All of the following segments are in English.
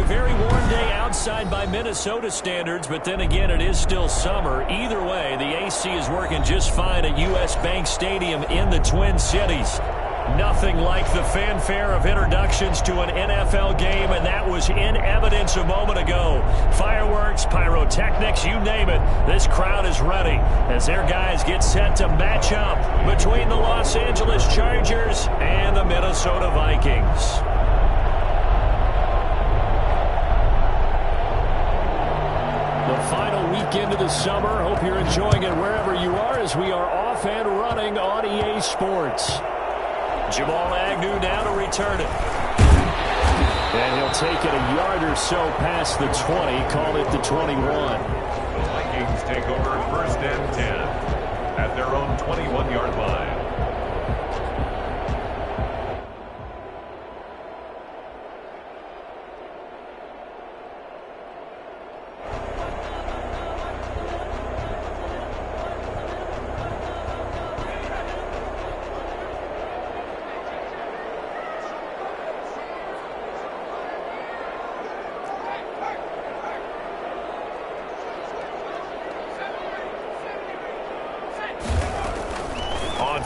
very warm day outside by Minnesota standards, but then again, it is still summer. Either way, the AC is working just fine at U.S. Bank Stadium in the Twin Cities. Nothing like the fanfare of introductions to an NFL game, and that was in evidence a moment ago. Fireworks, pyrotechnics, you name it. This crowd is ready as their guys get set to match up between the Los Angeles Chargers and the Minnesota Vikings. The final weekend of the summer. Hope you're enjoying it wherever you are as we are off and running on EA Sports. Jamal Agnew now to return it. And he'll take it a yard or so past the 20, call it the 21. The Vikings take over first and 10 at their own 21-yard line.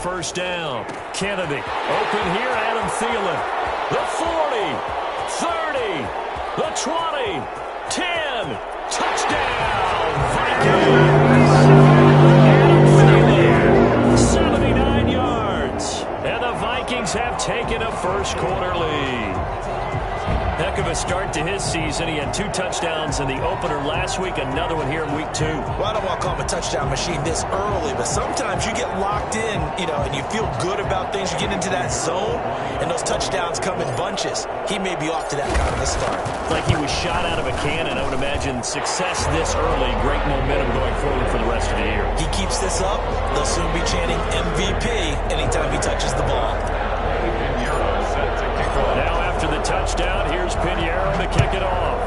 First down. Kennedy. Open here, Adam Thielen. The 40. 30. The 20. 10. Touchdown. Vikings. Adam Thielen. 79 yards. And the Vikings have taken a first quarter lead. Heck of a start to his season. He had 2 touchdowns in the opener last week, another one here in week 2. Well, I don't want to call him a touchdown machine this early, but sometimes you get locked in, and you feel good about things. You get into that zone, and those touchdowns come in bunches. He may be off to that kind of a start. Like he was shot out of a cannon. I would imagine success this early, great momentum going forward for the rest of the year. He keeps this up, they'll soon be chanting MVP anytime he touches the ball. Now after the touchdown, here's Pinheiro to kick it off.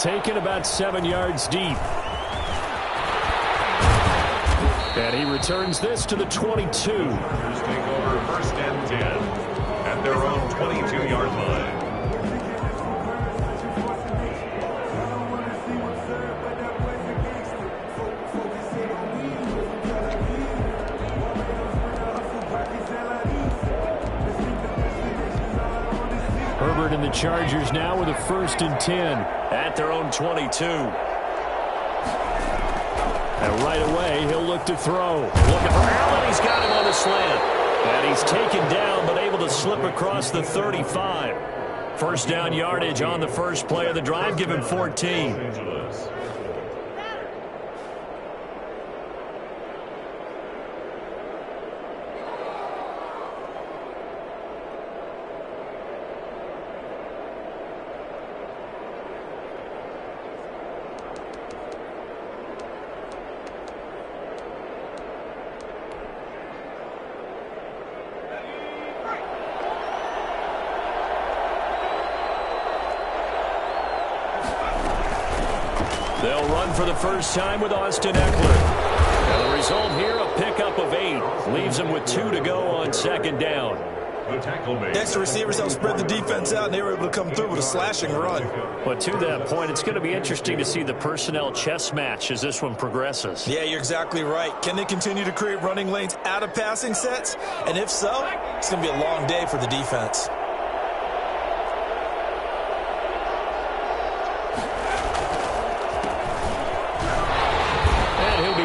Taken about 7 yards deep. And he returns this to the 22. Take over first and 10 at their own 22-yard line. Herbert and the Chargers now with a first and 10 at their own 22. And right away, he'll look to throw. Looking for Allen. He's got him on the slant. And he's taken down, but able to slip across the 35. First down yardage on the first play of the drive. Give him 14. They'll run for the first time with Austin Eckler. And the result here, a pickup of 8. Leaves them with 2 to go on second down. Next, the receivers help spread the defense out, and they were able to come through with a slashing run. But to that point, it's going to be interesting to see the personnel chess match as this one progresses. Yeah, you're exactly right. Can they continue to create running lanes out of passing sets? And if so, it's going to be a long day for the defense.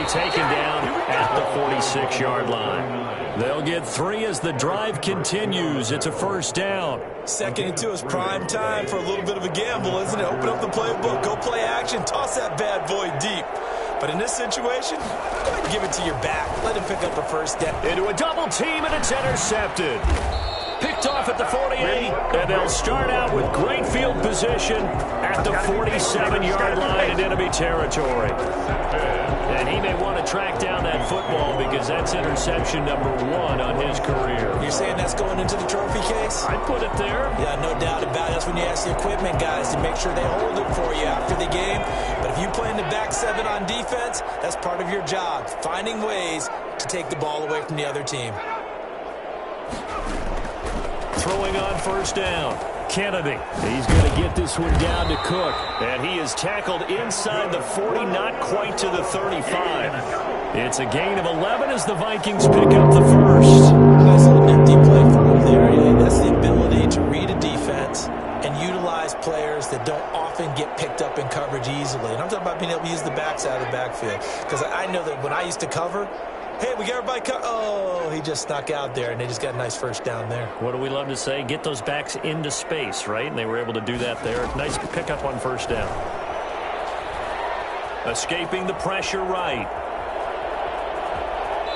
Taken down at the 46-yard line. They'll get 3 as the drive continues. It's a first down. 2nd and 2 is prime time for a little bit of a gamble, isn't it? Open up the playbook, go play action, toss that bad boy deep. But in this situation, go ahead and give it to your back. Let him pick up a first down. Into a double team, and it's intercepted. Picked off at the 48, and they'll start out with great field position at the 47-yard line in enemy territory. And he may want to track down that football because that's interception number 1 on his career. You're saying that's going into the trophy case? I'd put it there. Yeah, no doubt about it. That's when you ask the equipment guys to make sure they hold it for you after the game. But if you play in the back 7 on defense, that's part of your job, finding ways to take the ball away from the other team. throwing on first down. Kennedy. He's going to get this one down to Cook. And he is tackled inside the 40, not quite to the 35. It's a gain of 11 as the Vikings pick up the first. Nice little nifty play from him there. Yeah, that's the ability to read a defense and utilize players that don't often get picked up in coverage easily. And I'm talking about being able to use the backside of the backfield. Because I know that when I used to cover, hey, we got everybody oh, he just snuck out there, and they just got a nice first down there. What do we love to say? Get those backs into space, right? And they were able to do that there. Nice pickup on first down. Escaping the pressure right.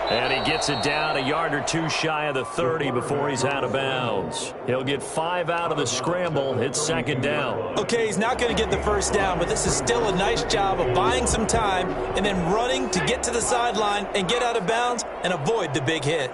And he gets it down a yard or two shy of the 30 before he's out of bounds. He'll get 5 out of the scramble. It's second down. Okay, he's not going to get the first down, but this is still a nice job of buying some time and then running to get to the sideline and get out of bounds and avoid the big hit.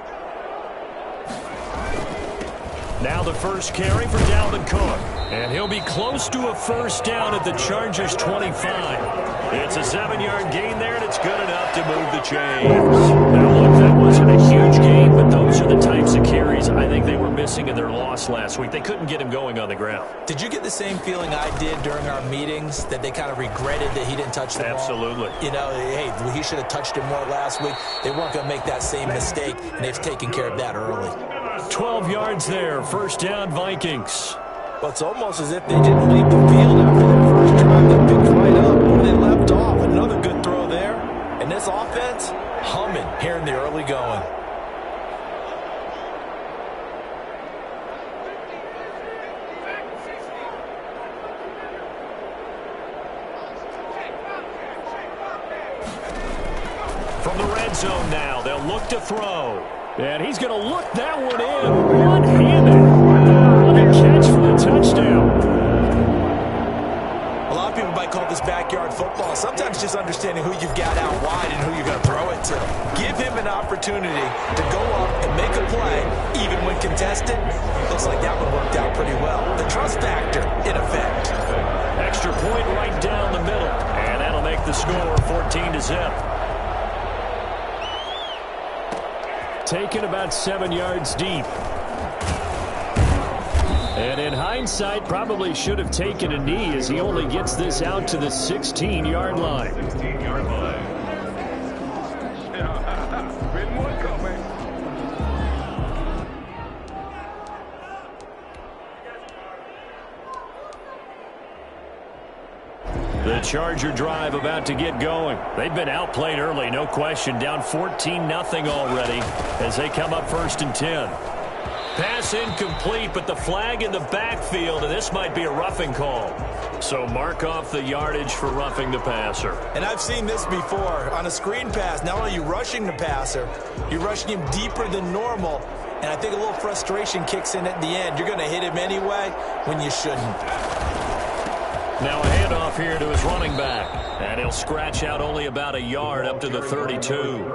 Now the first carry for Dalvin Cook. And he'll be close to a first down at the Chargers' 25. It's a 7-yard gain there, and it's good enough to move the chains. Now, look, that wasn't a huge gain, but those are the types of carries I think they were missing in their loss last week. They couldn't get him going on the ground. Did you get the same feeling I did during our meetings, that they kind of regretted that he didn't touch the ball? Absolutely. You know, hey, he should have touched it more last week. They weren't going to make that same mistake, and they've taken care of that early. 12 yards there, first down Vikings. Well, it's almost as if they didn't leave the field after their first drive. They picked right up where they left off. Another good throw there. And this offense, humming here in the early going. From the red zone now, they'll look to throw. And he's going to look that one in. One-handed. What a catch for the touchdown. A lot of people might call this backyard football. Sometimes just understanding who you've got out wide and who you're going to throw it to. Give him an opportunity to go up and make a play, even when contested. Looks like that one worked out pretty well. The trust factor, in effect. Extra point right down the middle. And that'll make the score 14-0. Taken about 7 yards deep. And in hindsight, probably should have taken a knee as he only gets this out to the 16-yard line. 16-yard line. The Charger drive about to get going. They've been outplayed early, no question. Down 14-0 already as they come up 1st and 10. Pass incomplete, but the flag in the backfield, and this might be a roughing call. So mark off the yardage for roughing the passer. And I've seen this before. On a screen pass, not only are you rushing the passer, you're rushing him deeper than normal. And I think a little frustration kicks in at the end. You're going to hit him anyway when you shouldn't. Now a handoff here to his running back. And he'll scratch out only about a yard up to the 32.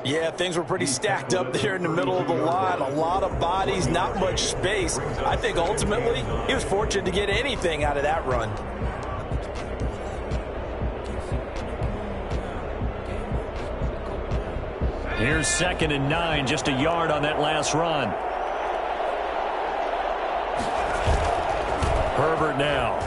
Yeah, things were pretty stacked up there in the middle of the line. A lot of bodies, not much space. I think ultimately he was fortunate to get anything out of that run. Here's 2nd and 9, just a yard on that last run. Herbert now.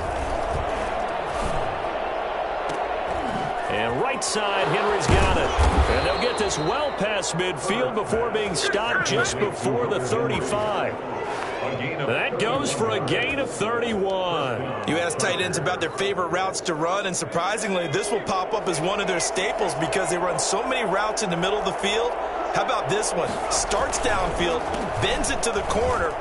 And right side, Henry's got it. And they'll get this well past midfield before being stopped just before the 35. That goes for a gain of 31. You ask tight ends about their favorite routes to run, and surprisingly, this will pop up as one of their staples because they run so many routes in the middle of the field. How about this one? Starts downfield, bends it to the corner.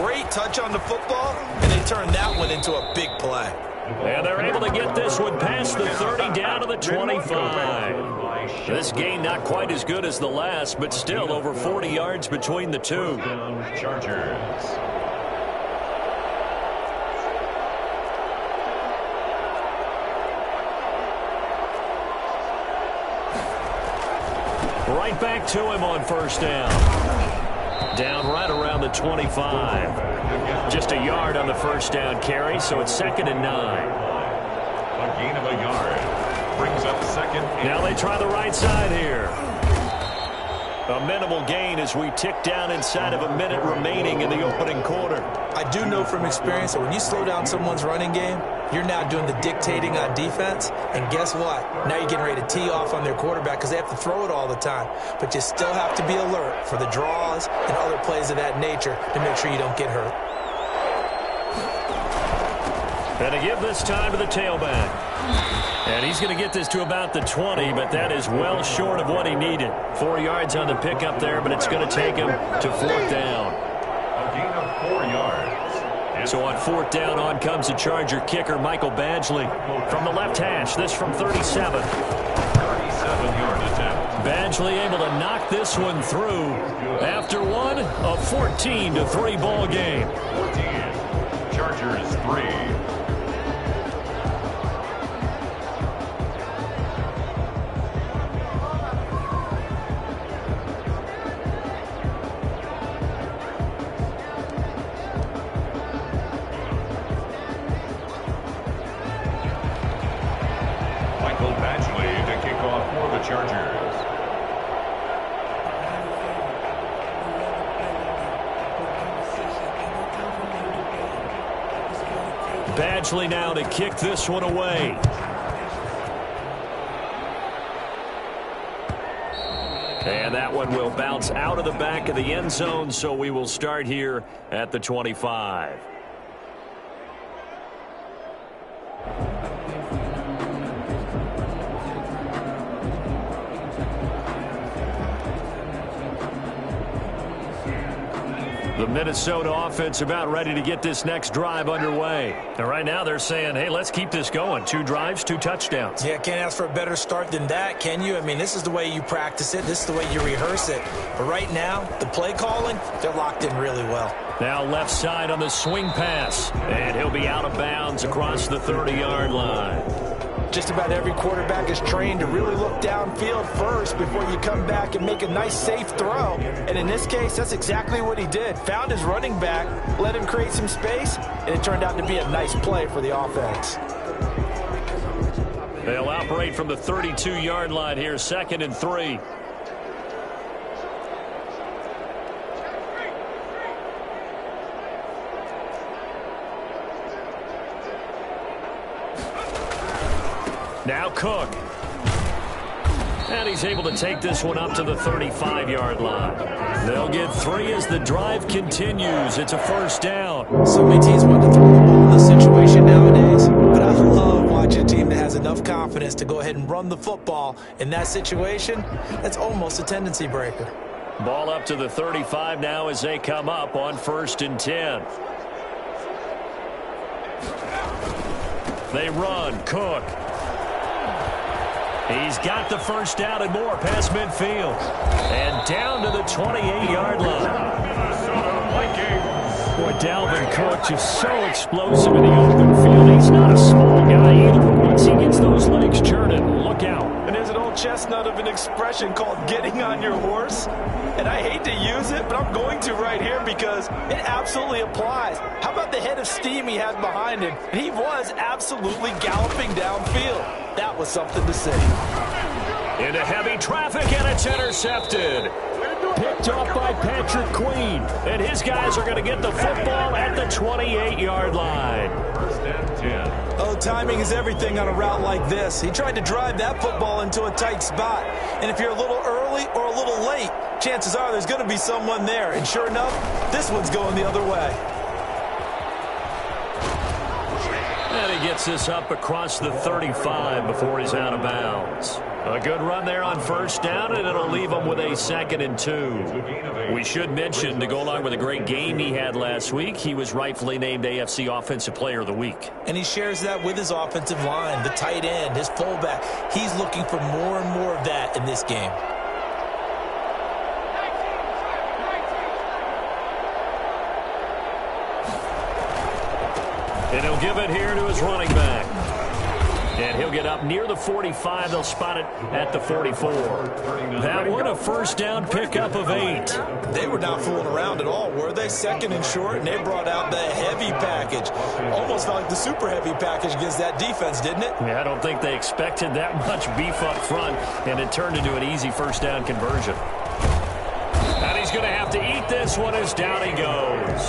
Great touch on the football, and they turn that one into a big play. And they're able to get this one past the 30 down to the 25. This gain not quite as good as the last, but still over 40 yards between the two. Chargers. Right back to him on first down. Down right around the 25. Just a yard on the first down carry, so it's 2nd and 9. A gain of a yard. Brings up 2nd. Now they try the right side here. A minimal gain as we tick down inside of a minute remaining in the opening quarter. I do know from experience that when you slow down someone's running game, you're now doing the dictating on defense. And guess what? Now you're getting ready to tee off on their quarterback because they have to throw it all the time. But you still have to be alert for the draws and other plays of that nature to make sure you don't get hurt. And to give this time to the tailback. And he's going to get this to about the 20, but that is well short of what he needed. 4 yards on the pickup there, but it's going to take him to 4th down. A gain of 4 yards. So on 4th down, on comes the Charger kicker, Michael Badgley. From the left hash, this from 37. 37-yard attempt. Badgley able to knock this one through after one, a 14-3 ball game. 14. Chargers 3. Badgley now to kick this one away. And that one will bounce out of the back of the end zone, so we will start here at the 25. The Minnesota offense about ready to get this next drive underway. And right now they're saying, hey, let's keep this going. 2 drives, 2 touchdowns. Yeah, can't ask for a better start than that, can you? I mean, this is the way you practice it. This is the way you rehearse it. But right now, the play calling, they're locked in really well. Now left side on the swing pass. And he'll be out of bounds across the 30-yard line. Just about every quarterback is trained to really look downfield first before you come back and make a nice, safe throw. And in this case, that's exactly what he did. Found his running back, let him create some space, and it turned out to be a nice play for the offense. They'll operate from the 32-yard line here, 2nd and 3. Now Cook. And he's able to take this one up to the 35-yard line. They'll get 3 as the drive continues. It's a 1st down. So many teams want to throw the ball in this situation nowadays, but I love watching a team that has enough confidence to go ahead and run the football. In that situation, that's almost a tendency breaker. Ball up to the 35 now as they come up on 1st and 10. They run. Cook. He's got the 1st down and more past midfield. And down to the 28-yard line. Minnesota Vikings. Boy, Dalvin Cook just so explosive in the open field. He's not a small guy either, but once he gets those legs churning, look out. And there's an old chestnut of an expression called getting on your horse. And I hate to use it, but I'm going to right here because it absolutely applies. How about the head of steam he had behind him? And he was absolutely galloping downfield. That was something to see. Into heavy traffic, and it's intercepted. Picked off by Patrick Queen. And his guys are going to get the football at the 28-yard line. 1st and 10. Oh, timing is everything on a route like this. He tried to drive that football into a tight spot. And if you're a little early or a little late, chances are there's going to be someone there. And sure enough, this one's going the other way. And he gets this up across the 35 before he's out of bounds. A good run there on 1st down, and it'll leave him with a 2nd and 2. We should mention, to go along with a great game he had last week, he was rightfully named AFC Offensive Player of the Week. And he shares that with his offensive line, the tight end, his fullback. He's looking for more and more of that in this game. And he'll give it here to his running back. And he'll get up near the 45. They'll spot it at the 44. That one, a 1st down pickup of 8. They were not fooling around at all, were they? 2nd and short, and they brought out the heavy package. Almost felt like the super heavy package against that defense, didn't it? Yeah, I don't think they expected that much beef up front, and it turned into an easy 1st down conversion. he's going to have to eat this one as down he goes.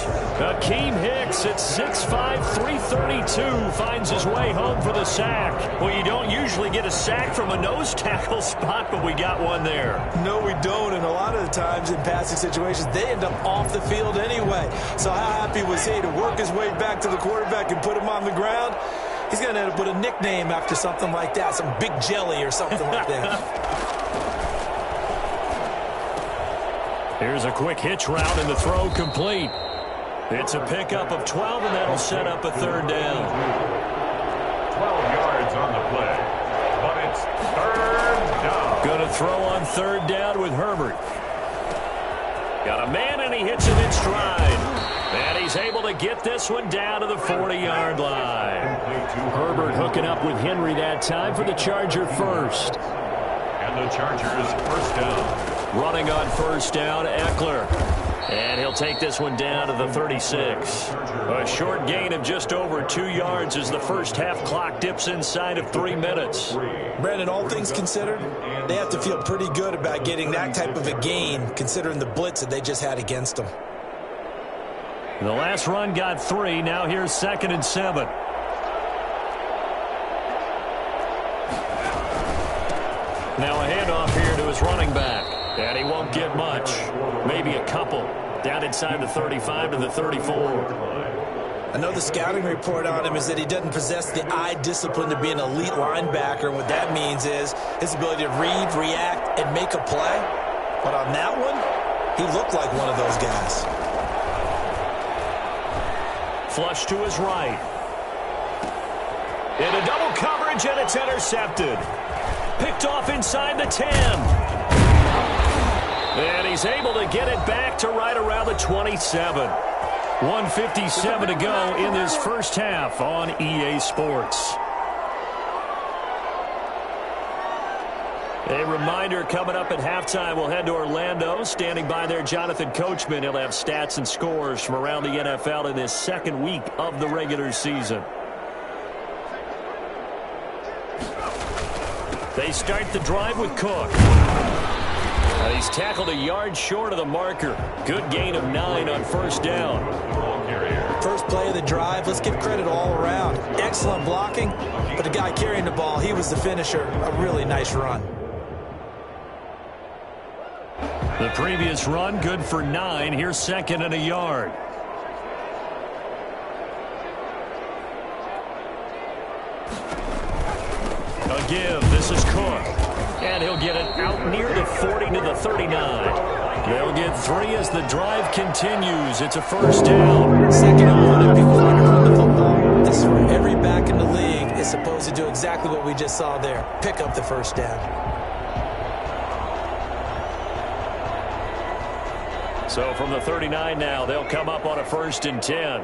Akeem Hicks at 6'5", 332 finds his way home for the sack. Well, you don't usually get a sack from a nose tackle spot, but we got one there. No, we don't, and a lot of the times in passing situations, they end up off the field anyway. So how happy was he to work his way back to the quarterback and put him on the ground? He's going to end up with a nickname after something like that, some Big Jelly or something like that. Here's a quick hitch route and the throw complete. It's a pickup of 12, and that'll set up a third down. 12 yards on the play, but it's third down. Going to throw on third down with Herbert. Got a man, and he hits him in stride. And he's able to get this one down to the 40-yard line. Herbert hooking up with Henry that time for the Charger first. And the Chargers first down. Running on first down, Eckler. And he'll take this one down to the 36. A short gain of just over 2 yards as the first half clock dips inside of 3 minutes. Brandon, all things considered, they have to feel pretty good about getting that type of a gain, considering the blitz that they just had against them. The last run got 3. Now here's 2nd and 7. Now a handoff here to his running back. And he won't get much. Maybe a couple. Down inside the 35 to the 34. I know the scouting report on him is that he doesn't possess the eye discipline to be an elite linebacker. What that means is his ability to read, react, and make a play. But on that one, he looked like one of those guys. Flush to his right. Into double coverage, and it's intercepted. Picked off inside the 10. And he's able to get it back to right around the 27. 1:57 to go in this first half on EA Sports. A reminder, coming up at halftime, we'll head to Orlando. Standing by there, Jonathan Coachman. He'll have stats and scores from around the NFL in this second week of the regular season. They start the drive with Cook. He's tackled a yard short of the marker. Good gain of 9 on first down. First play of the drive, let's give credit all around. Excellent blocking, but the guy carrying the ball, he was the finisher. A really nice run. The previous run, good for 9. Here's 2nd and a yard. A give. This is Cook. And he'll get it out near the 40 to the 39. They'll get 3 as the drive continues. It's a first down. Second and 1 if people want to run the football. This is where every back in the league is supposed to do exactly what we just saw there. Pick up the first down. So from the 39 now, they'll come up on a 1st and 10.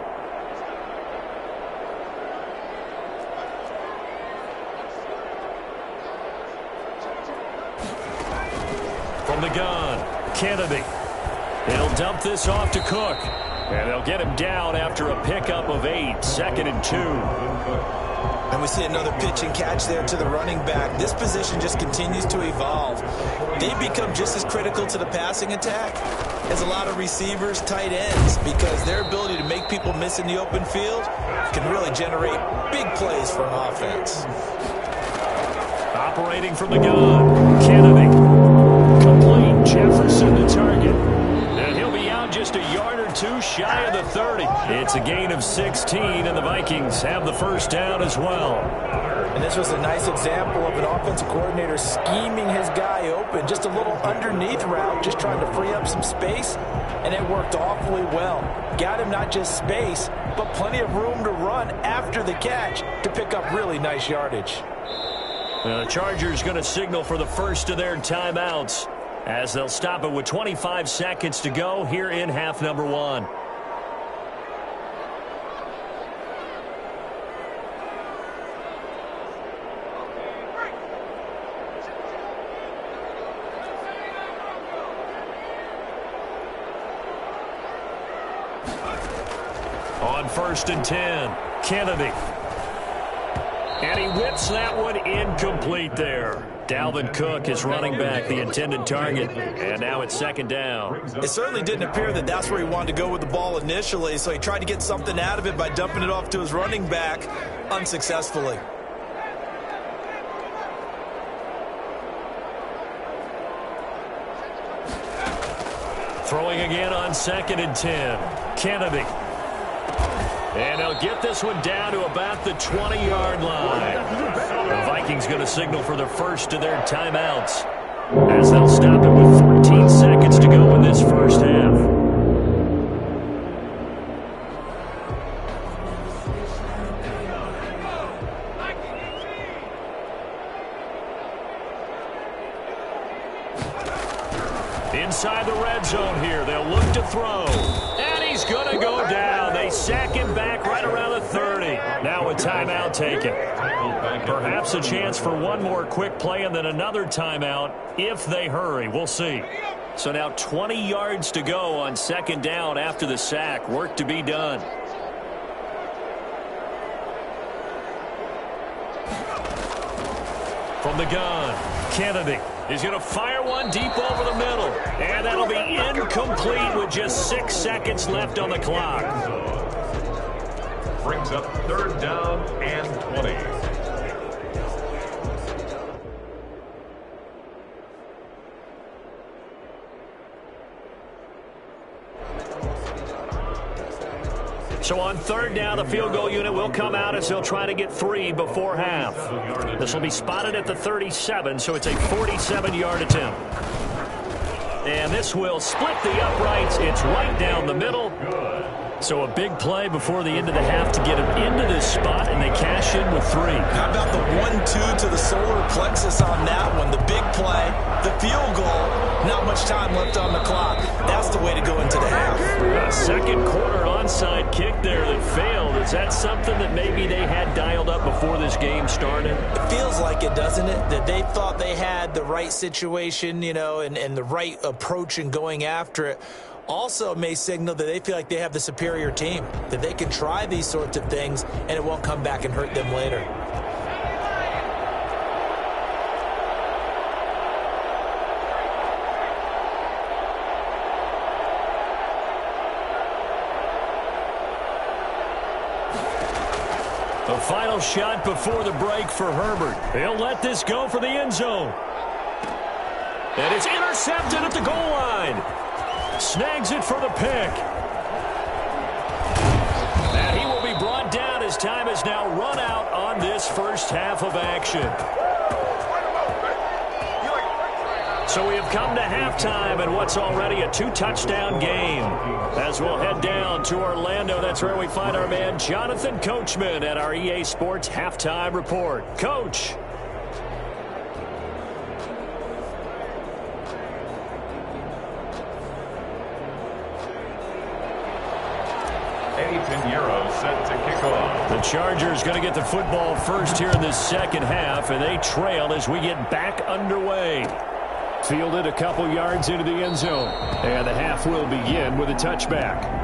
From the gun, Kennedy. They'll dump this off to Cook. And they'll get him down after a pickup of 8. 2nd and 2. And we see another pitch and catch there to the running back. This position just continues to evolve. They become just as critical to the passing attack as a lot of receivers, tight ends, because their ability to make people miss in the open field can really generate big plays for an offense. Operating from the gun, Kennedy. Complete. Jefferson the target. And he'll be out just a yard or 2 shy of the 30. It's a gain of 16, and the Vikings have the first down as well. And this was a nice example of an offensive coordinator scheming his guy open. Just a little underneath route, just trying to free up some space, and it worked awfully well. Got him not just space, but plenty of room to run after the catch to pick up really nice yardage. The Chargers going to signal for the first of their timeouts as they'll stop it with 25 seconds to go here in half number 1. On 1st and 10, Kennedy. And he whips that one incomplete there. Dalvin Cook is running back, the intended target. And now it's second down. It certainly didn't appear that that's where he wanted to go with the ball initially, so he tried to get something out of it by dumping it off to his running back unsuccessfully. Throwing again on 2nd and 10. Kennedy. And he'll get this one down to about the 20-yard line. The Vikings going to signal for the first of their timeouts, as they'll stop it with 14 seconds to go in this first half. Inside the red zone here, they'll look to throw. And he's going to go down. They sack him back right around the 30. Now a timeout taken. Perhaps a chance for one more quick play and then another timeout if they hurry. We'll see. So now 20 yards to go on 2nd down after the sack. Work to be done. From the gun, Kennedy. He's going to fire one deep over the middle. And that'll be incomplete with just 6 seconds left on the clock. Brings up 3rd down and 20. So on 3rd down, the field goal unit will come out as they'll try to get 3 before half. This will be spotted at the 37, so it's a 47-yard attempt. And this will split the uprights. It's right down the middle. So a big play before the end of the half to get him into this spot, and they cash in with 3. How about the 1-2 to the solar plexus on that one? The big play, the field goal, not much time left on the clock. That's the way to go into the half. A second quarter onside kick there that failed. Is that something that maybe they had dialed up before this game started? It feels like it, doesn't it? That they thought they had the right situation, you know, and the right approach in going after it. Also may signal that they feel like they have the superior team, that they can try these sorts of things and it won't come back and hurt them later. The final shot before the break for Herbert. He'll let this go for the end zone. And it's intercepted at the goal line. Snags it for the pick. And he will be brought down as time has now run out on this first half of action. So we have come to halftime in what's already a 2-touchdown game. As we'll head down to Orlando, that's where we find our man Jonathan Coachman at our EA Sports Halftime Report. Coach. Set to kick off. The Chargers going to get the football first here in this second half, and they trail as we get back underway. Fielded a couple yards into the end zone, and the half will begin with a touchback.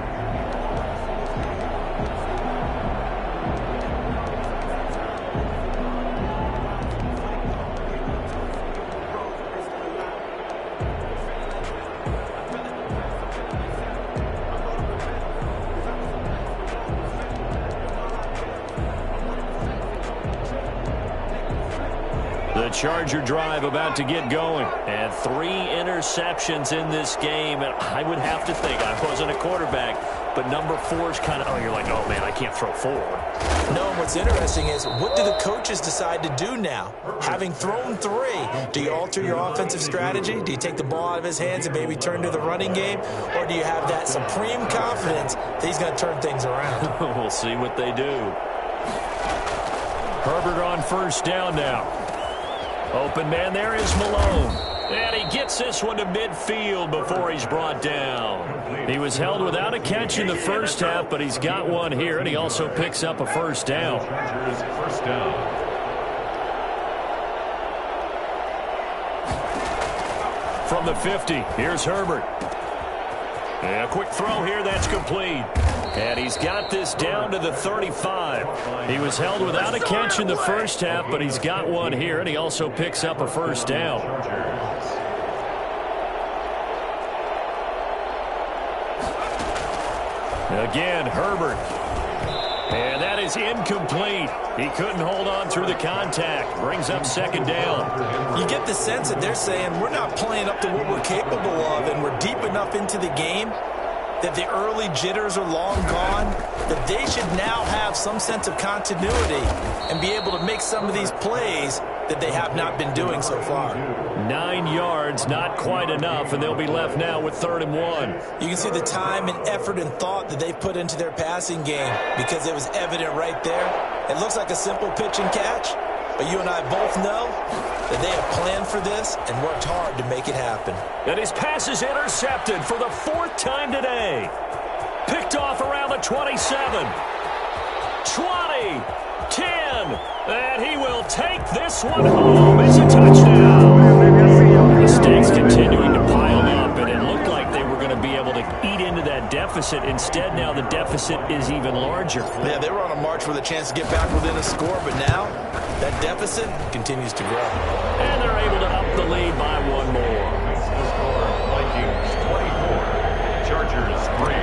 Charger drive about to get going. And 3 interceptions in this game. And I would have to think, I wasn't a quarterback, but number 4 is kind of, oh, you're like, oh, man, I can't throw 4. No, and what's interesting is, what do the coaches decide to do now? Having thrown 3, do you alter your offensive strategy? Do you take the ball out of his hands and maybe turn to the running game? Or do you have that supreme confidence that he's going to turn things around? We'll see what they do. Herbert on first down now. Open man there is Malone. And he gets this one to midfield before he's brought down. He was held without a catch in the first half, but he's got one here, and he also picks up a first down. First down. From the 50, here's Herbert. And a quick throw here, that's complete. And he's got this down to the 35. He was held without a catch in the first half, but he's got one here, and he also picks up a first down. Again, Herbert. And that is incomplete. He couldn't hold on through the contact. Brings up second down. You get the sense that they're saying we're not playing up to what we're capable of, and we're deep enough into the game that the early jitters are long gone, that they should now have some sense of continuity and be able to make some of these plays that they have not been doing so far. 9 yards, not quite enough, and they'll be left now with 3rd and 1. You can see the time and effort and thought that they've put into their passing game because it was evident right there. It looks like a simple pitch and catch, but you and I both know that they have planned for this and worked hard to make it happen. And his pass is intercepted for the 4th time today. Picked off around the 27. 20. 10. And he will take this one home. It's a touchdown. Mistakes continuing to pile up, and it looked like they were going to be able to eat into that deficit. Instead, now the deficit is even larger. Yeah, they were on a march with a chance to get back within a score, but now that deficit continues to grow. And they're able to up the lead by one more. Vikings 24, Chargers 3.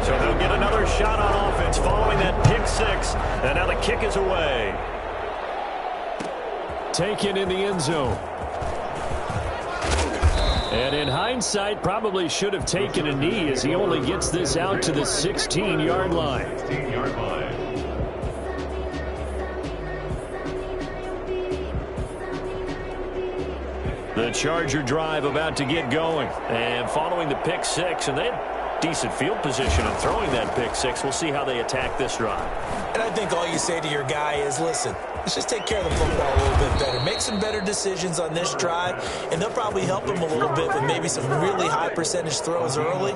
So they'll get another shot on offense following that pick six. And now the kick is away. Taken in the end zone. And in hindsight, probably should have taken a knee as he only gets this out to the 16-yard line. 16-yard line. The Charger drive about to get going. And following the pick six, and they had decent field position in throwing that pick six. We'll see how they attack this drive. And I think all you say to your guy is, listen, let's just take care of the football a little bit better. Make some better decisions on this drive, and they'll probably help him a little bit with maybe some really high percentage throws early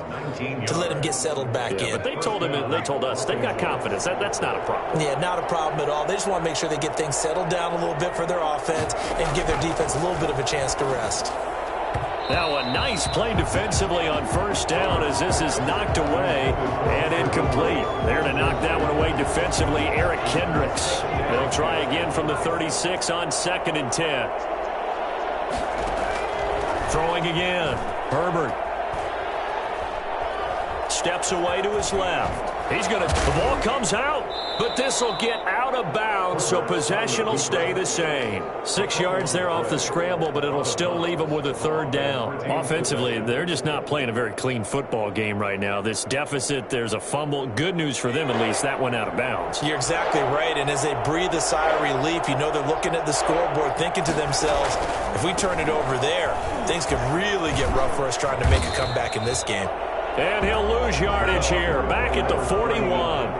to let him get settled back in. But they told him, and they told us, they've got confidence. That's not a problem. Yeah, not a problem at all. They just want to make sure they get things settled down a little bit for their offense and give their defense a little bit of a chance to rest. Now a nice play defensively on first down as this is knocked away and incomplete. There to knock that one away defensively, Eric Kendricks. They'll try again from the 36 on 2nd and 10. Throwing again. Herbert. Steps away to his left. He's going to, the ball comes out, but this will get out of bounds, so possession will stay the same. 6 yards there off the scramble, but it'll still leave them with a 3rd down. Offensively, they're just not playing a very clean football game right now. This deficit, there's a fumble. Good news for them, at least. That went out of bounds. You're exactly right, and as they breathe a sigh of relief, you know they're looking at the scoreboard, thinking to themselves, if we turn it over there, things could really get rough for us trying to make a comeback in this game. And he'll lose yardage here, back at the 41.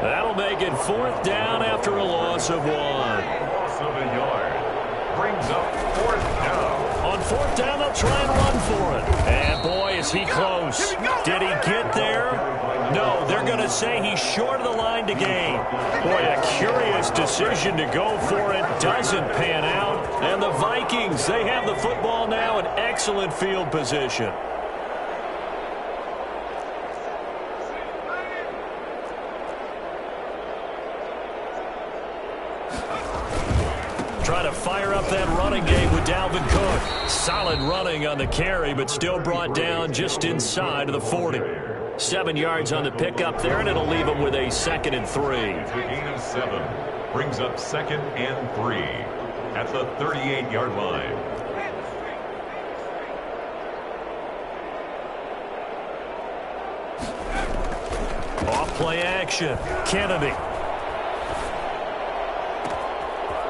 That'll make it 4th down after a loss of 1. Loss of a yard. Brings up 4th down. On 4th down, they'll try and run for it. And boy, is he close. Did he get there? No, they're going to say he's short of the line to gain. Boy, a curious decision to go for it. Doesn't pan out. And the Vikings, they have the football now in excellent field position. Try to fire up that running game with Dalvin Cook. Solid running on the carry, but still brought down just inside of the 40. 7 yards on the pickup there, and it'll leave him with a 2nd and 3. A gain of 7. Brings up 2nd and 3 at the 38-yard line. Off play action. Kennedy.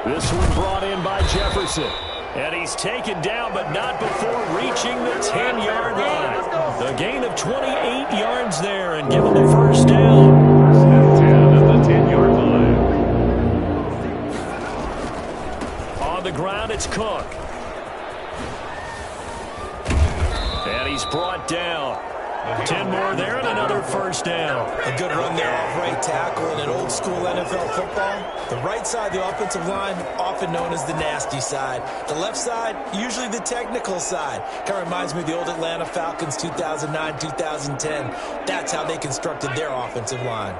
This one brought in by Jefferson. And he's taken down, but not before reaching the 10-yard line. A gain of 28 yards there and give him the 1st down. 10 at the 10-yard line. On the ground, it's Cook. And he's brought down. 10 more there and another 1st down. A good run in there off right tackle in an old school NFL football. The right side of the offensive line, often known as the nasty side. The left side, usually the technical side. Kind of reminds me of the old Atlanta Falcons 2009, 2010. That's how they constructed their offensive line.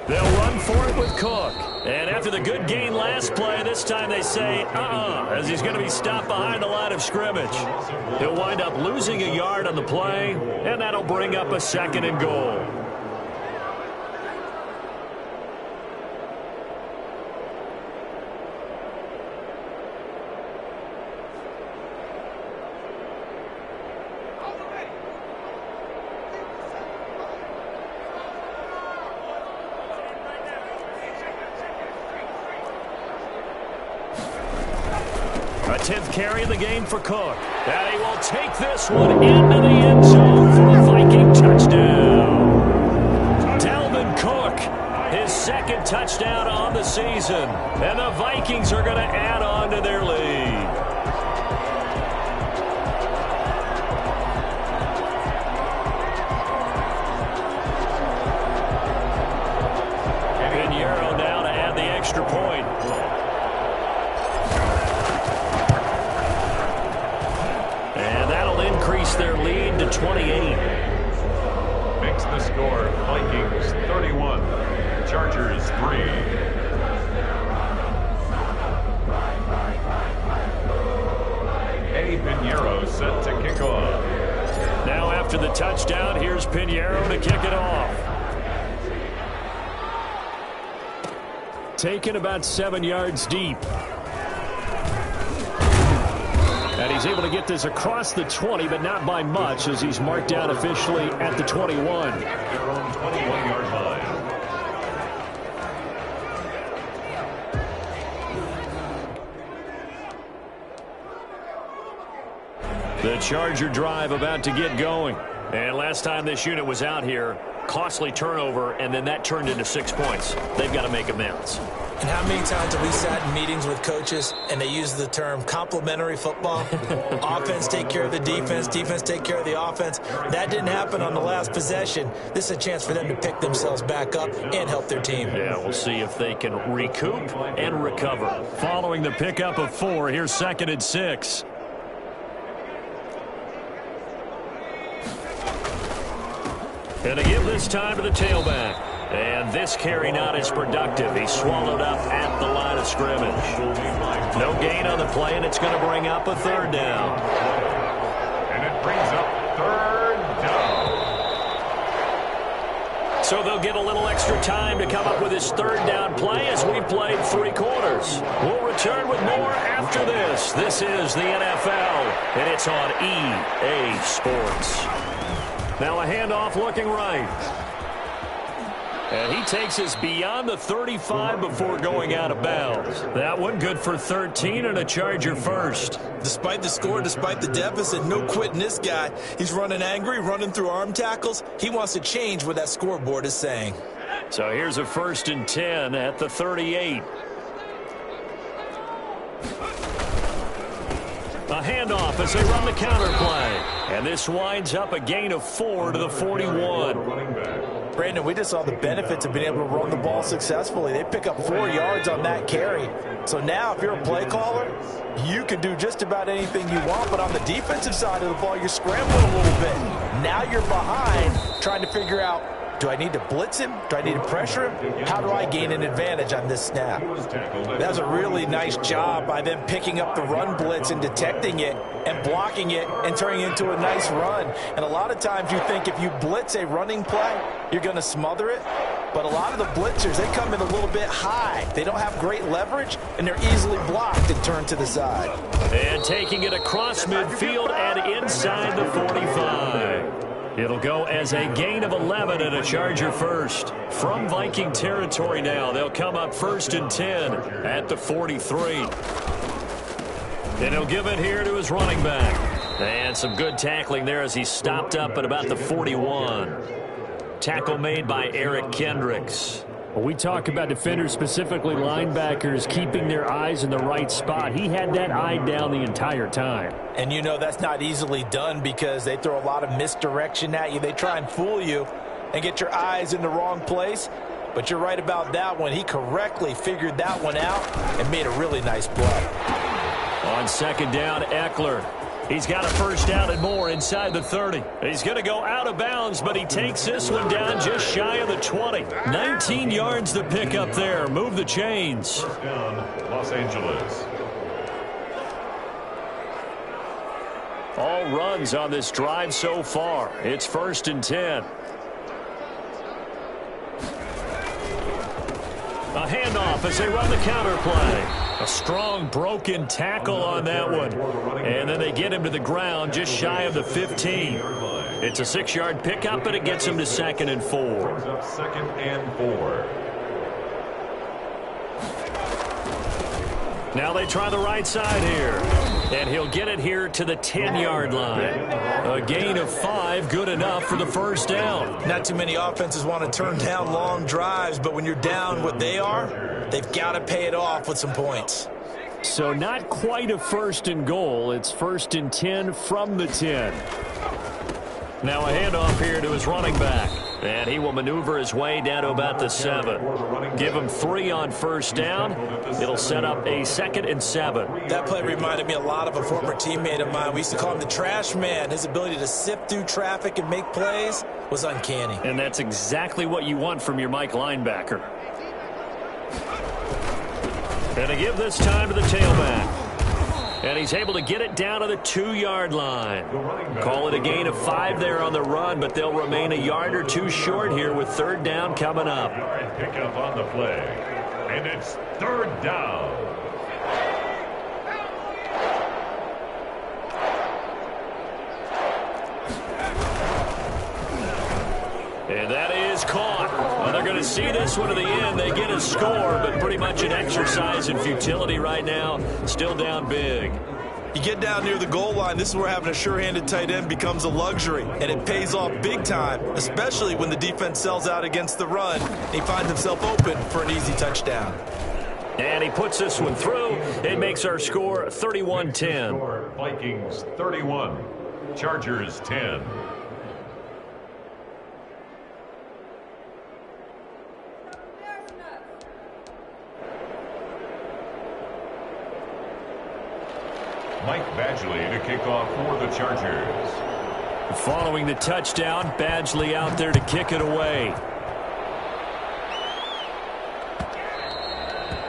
They'll run for it with Cook. And after the good gain last play, this time they say, as he's going to be stopped behind the line of scrimmage. He'll wind up losing a yard on the play, and that'll bring up a 2nd and goal. A 10th carry in the game for Cook. And he will take this one into the end zone for a Viking touchdown. Dalvin Cook, his 2nd touchdown on the season. And the Vikings are going to add on to their lead. Pinheiro now to add the extra point. Increase their lead to 28. Makes the score Vikings 31, Chargers 3. Eddie Pinheiro set to kick off. Now after the touchdown, here's Pinheiro to kick it off. Taken about 7 yards deep. And he's able to get this across the 20, but not by much, as he's marked down officially at the 21. Their own 21-yard line. The Charger drive about to get going. And last time this unit was out here, costly turnover, and then that turned into 6 points. They've got to make amends. And how many times have we sat in meetings with coaches and they use the term complementary football? Offense take care of the defense, defense take care of the offense. That didn't happen on the last possession. This is a chance for them to pick themselves back up and help their team. Yeah, we'll see if they can recoup and recover. Following the pickup of 4, here's 2nd and 6. And to give this time to the tailback. And this carry not as productive. He's swallowed up at the line of scrimmage. No gain on the play, and it's going to bring up a 3rd down. And it brings up 3rd down. So they'll get a little extra time to come up with his 3rd down play as we played 3 quarters. We'll return with more after this. This is the NFL, and it's on EA Sports. Now a handoff looking right. And he takes us beyond the 35 before going out of bounds. That one good for 13 and a Charger first. Despite the score, despite the deficit, no quitting this guy. He's running angry, running through arm tackles. He wants to change what that scoreboard is saying. So here's a 1st and 10 at the 38. A handoff as they run the counter play. And this winds up a gain of 4 to the 41. Brandon, we just saw the benefits of being able to run the ball successfully. They pick up 4 yards on that carry. So now if you're a play caller, you can do just about anything you want. But on the defensive side of the ball, you're scrambling a little bit. Now you're behind trying to figure out, do I need to blitz him? Do I need to pressure him? How do I gain an advantage on this snap? That was a really nice job by them picking up the run blitz and detecting it and blocking it and turning it into a nice run. And a lot of times you think if you blitz a running play, you're going to smother it. But a lot of the blitzers, they come in a little bit high. They don't have great leverage, and they're easily blocked and turned to the side. And taking it across midfield and inside the 45. It'll go as a gain of 11 and a Charger first. From Viking territory now, they'll come up 1st and 10 at the 43. And he'll give it here to his running back. And some good tackling there as he stopped up at about the 41. Tackle made by Eric Kendricks. Well, we talk about defenders, specifically linebackers, keeping their eyes in the right spot. He had that eye down the entire time. And you know that's not easily done because they throw a lot of misdirection at you. They try and fool you and get your eyes in the wrong place. But you're right about that one. He correctly figured that one out and made a really nice play. On second down, Eckler. He's got a first down and more inside the 30. He's going to go out of bounds, but he takes this one down just shy of the 20. 19 yards to pick up there. Move the chains. First down, Los Angeles. All runs on this drive so far. It's 1st and 10. A handoff as they run the counter play. A strong broken tackle on that one. And then they get him to the ground just shy of the 15. It's a 6-yard pickup, but it gets him to 2nd and 4. 2nd and 4. Now they try the right side here. And he'll get it here to the 10-yard line. A gain of 5, good enough for the first down. Not too many offenses want to turn down long drives, but when you're down what they are, they've got to pay it off with some points. So not quite a 1st and goal. It's 1st and 10 from the 10. Now a handoff here to his running back. And he will maneuver his way down to about the 7. Give him 3 on first down. It'll set up a 2nd and 7. That play reminded me a lot of a former teammate of mine. We used to call him the trash man. His ability to sift through traffic and make plays was uncanny. And that's exactly what you want from your Mike linebacker. And to give this time to the tailback. And he's able to get it down to the 2-yard line. Call it a gain of 5 there on the run, but they'll remain a yard or 2 short here with 3rd down coming up. Pick up on the play. And it's 3rd down. And that is caught. Well, they're going to see this one to the end. They get a score, but pretty much an exercise in futility right now. Still down big. You get down near the goal line, this is where having a sure-handed tight end becomes a luxury, and it pays off big time, especially when the defense sells out against the run. He finds himself open for an easy touchdown. And he puts this one through. It makes our score 31-10. Vikings 31, Chargers 10. Mike Badgley to kick off for the Chargers. Following the touchdown, Badgley out there to kick it away.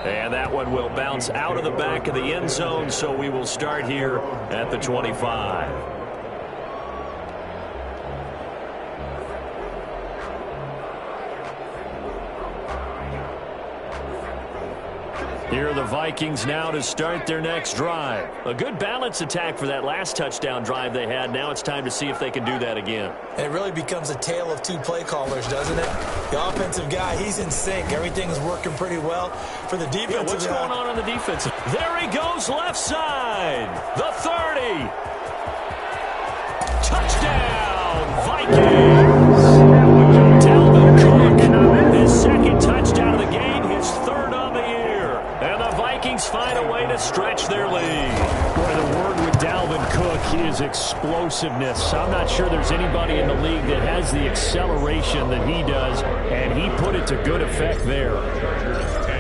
And that one will bounce out of the back of the end zone, so we will start here at the 25. Here are the Vikings now to start their next drive. A good balanced attack for that last touchdown drive they had. Now it's time to see if they can do that again. And it really becomes a tale of 2 play callers, doesn't it? The offensive guy, he's in sync. Everything's working pretty well. For the defensive what's going on the defensive? There he goes, left side. The 30. Touchdown, Vikings. Dalvin Cook, his 2nd touchdown of the game, his 3rd on the year. And the Vikings find a way to stretch their lead. Boy, the word with Dalvin Cook is explosiveness. I'm not sure there's anybody in the league that has the acceleration that he does, and he put it to good effect there.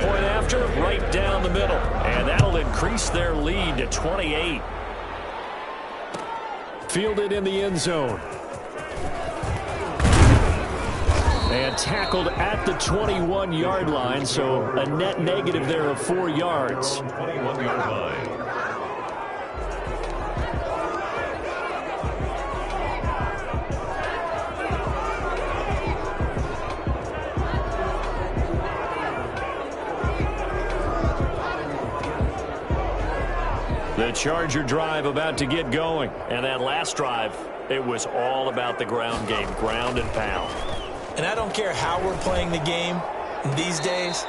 Point after, right down the middle. And that'll increase their lead to 28. Fielded in the end zone. And tackled at the 21-yard line, so a net negative there of 4 yards. 21-yard line. The Charger drive about to get going. And that last drive, it was all about the ground game, ground and pound. And I don't care how we're playing the game these days,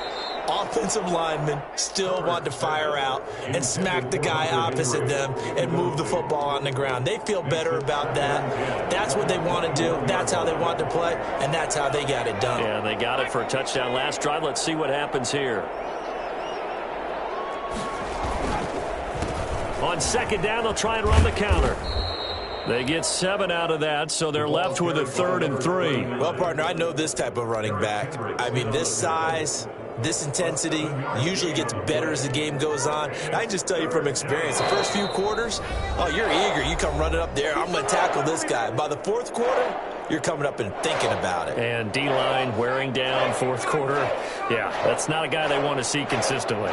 offensive linemen still want to fire out and smack the guy opposite them and move the football on the ground. They feel better about that. That's what they want to do. That's how they want to play, and that's how they got it done. Yeah, they got it for a touchdown last drive. Let's see what happens here. On second down, they'll try and run the counter. They get 7 out of that, so they're left with a 3rd and 3. Well, partner, I know this type of running back. I mean, this size, this intensity usually gets better as the game goes on. And I can just tell you from experience, the first few quarters, oh, you're eager. You come running up there, I'm going to tackle this guy. By the 4th quarter, you're coming up and thinking about it. And D-line wearing down 4th quarter. Yeah, that's not a guy they want to see consistently.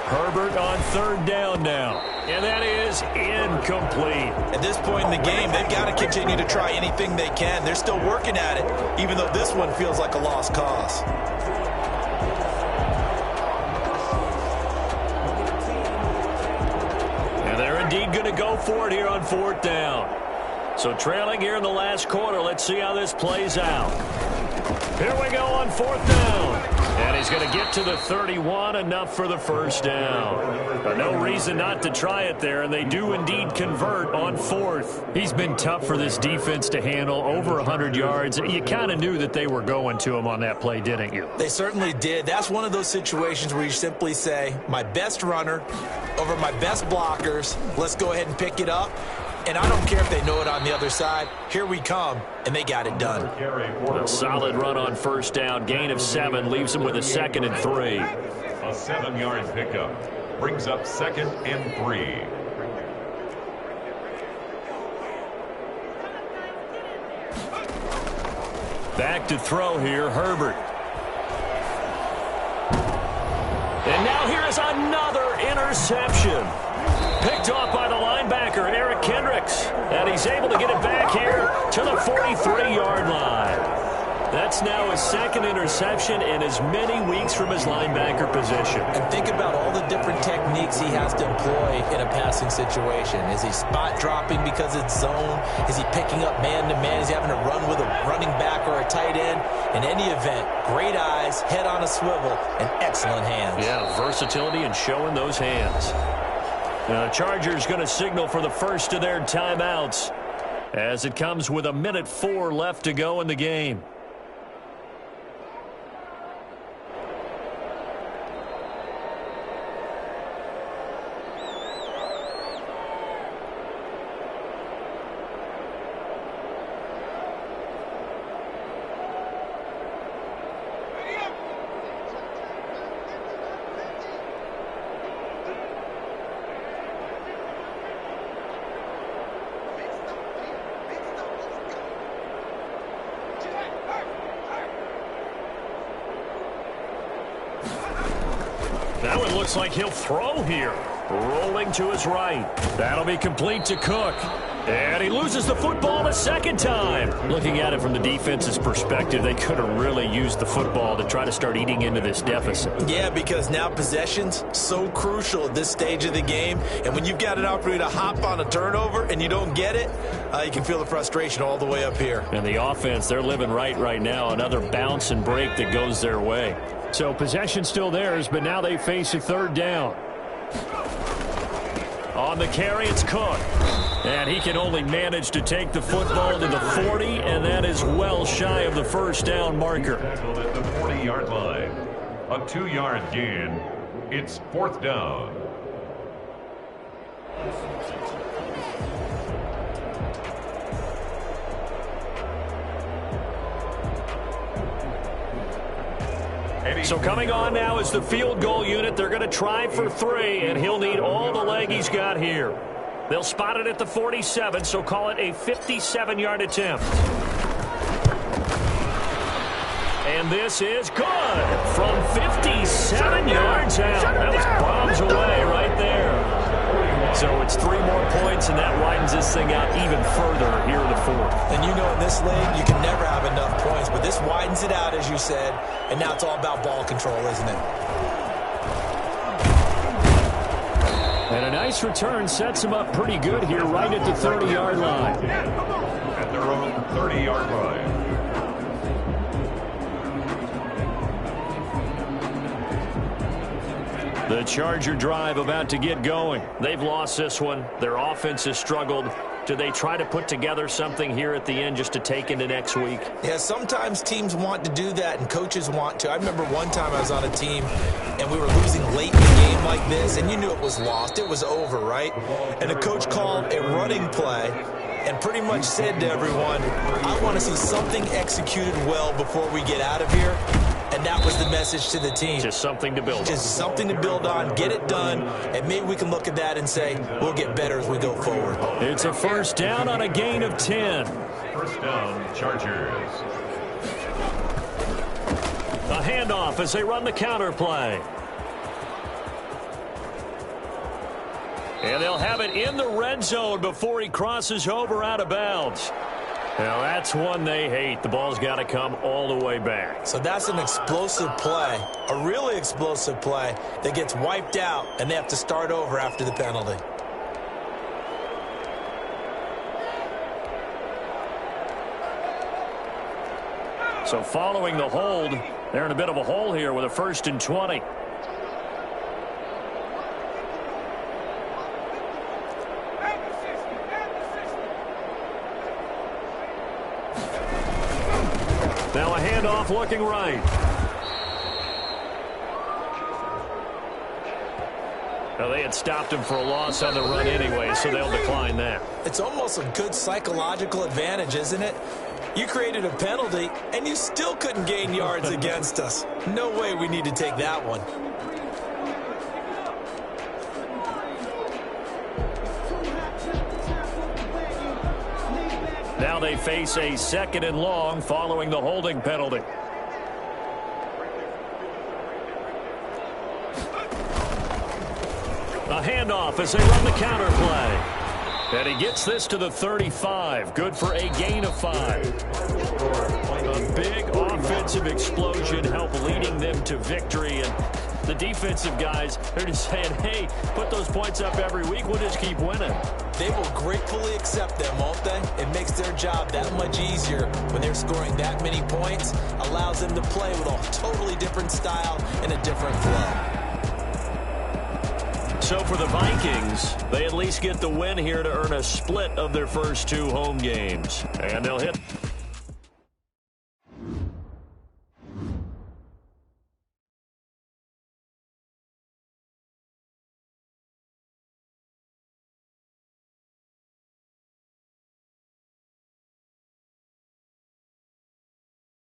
Herbert on 3rd down now. And that is incomplete. At this point in the game, they've got to continue to try anything they can. They're still working at it, even though this one feels like a lost cause. And they're indeed going to go for it here on 4th down. So trailing here in the last quarter. Let's see how this plays out. Here we go on 4th down. And he's going to get to the 31, enough for the first down. But no reason not to try it there, and they do indeed convert on 4th. He's been tough for this defense to handle, over 100 yards. You kind of knew that they were going to him on that play, didn't you? They certainly did. That's one of those situations where you simply say, my best runner over my best blockers, let's go ahead and pick it up. And I don't care if they know it on the other side. Here we come, and they got it done. A solid run on 1st down. Gain of 7 leaves them with a 2nd and 3. A 7-yard pickup brings up 2nd and 3. Back to throw here, Herbert. And now here is another interception. Picked off by the linebacker, Eric Kendricks. And he's able to get it back here to the 43-yard line. That's now his 2nd interception in as many weeks from his linebacker position. And think about all the different techniques he has to employ in a passing situation. Is he spot dropping because it's zone? Is he picking up man-to-man? Is he having to run with a running back or a tight end? In any event, great eyes, head on a swivel, and excellent hands. Yeah, versatility and showing those hands. Now, the Chargers going to signal for the first of their timeouts as it comes with 1:04 left to go in the game. Now it looks like he'll throw here. Rolling to his right. That'll be complete to Cook. And he loses the football a 2nd time. Looking at it from the defense's perspective, they could have really used the football to try to start eating into this deficit. Yeah, because now possession's so crucial at this stage of the game. And when you've got an opportunity to hop on a turnover and you don't get it, you can feel the frustration all the way up here. And the offense, they're living right now. Another bounce and break that goes their way. So possession still theirs, but now they face a 3rd down. On the carry, it's Cook. And he can only manage to take the football to the 40, and that is well shy of the first down marker. Tackled at the 40-yard line. A 2-yard gain. It's 4th down. So coming on now is the field goal unit. They're going to try for 3, and he'll need all the leg he's got here. They'll spot it at the 47, so call it a 57-yard attempt. And this is good from 57 yards out. That was bombs away right there. So it's 3 more points, and that widens this thing out even further here in the 4th. And you know in this league, you can never have enough points, but this widens it out, as you said, and now it's all about ball control, isn't it? And a nice return sets them up pretty good here right at the 30-yard line. At their own 30-yard line. The Charger drive about to get going. They've lost this one. Their offense has struggled. Do they try to put together something here at the end just to take into next week? Yeah, sometimes teams want to do that and coaches want to. I remember one time I was on a team and we were losing late in the game like this, and you knew it was lost. It was over, right? And the coach called a running play and pretty much said to everyone, I want to see something executed well before we get out of here. And that was the message to the team. Just something to build on. Just something to build on, get it done, and maybe we can look at that and say, we'll get better as we go forward. It's a first down on a gain of 10. First down, Chargers. A handoff as they run the counter play. And they'll have it in the red zone before he crosses over out of bounds. Now, that's one they hate. The ball's got to come all the way back. So that's an explosive play, a really explosive play that gets wiped out, and they have to start over after the penalty. So following the hold, they're in a bit of a hole here with a 1st and 20. Now a handoff looking right. Now they had stopped him for a loss on the run anyway, so they'll decline that. It's almost a good psychological advantage, isn't it? You created a penalty, and you still couldn't gain yards against us. No way we need to take that one. Now they face a 2nd and long following the holding penalty. A handoff as they run the counter play. And he gets this to the 35. Good for a gain of 5. A big offensive explosion helped leading them to victory. And the defensive guys, they're just saying, hey, put those points up every week. We'll just keep winning. They will gratefully accept them, won't they? It makes their job that much easier when they're scoring that many points. Allows them to play with a totally different style and a different flow. So for the Vikings, they at least get the win here to earn a split of their first 2 home games. And they'll hit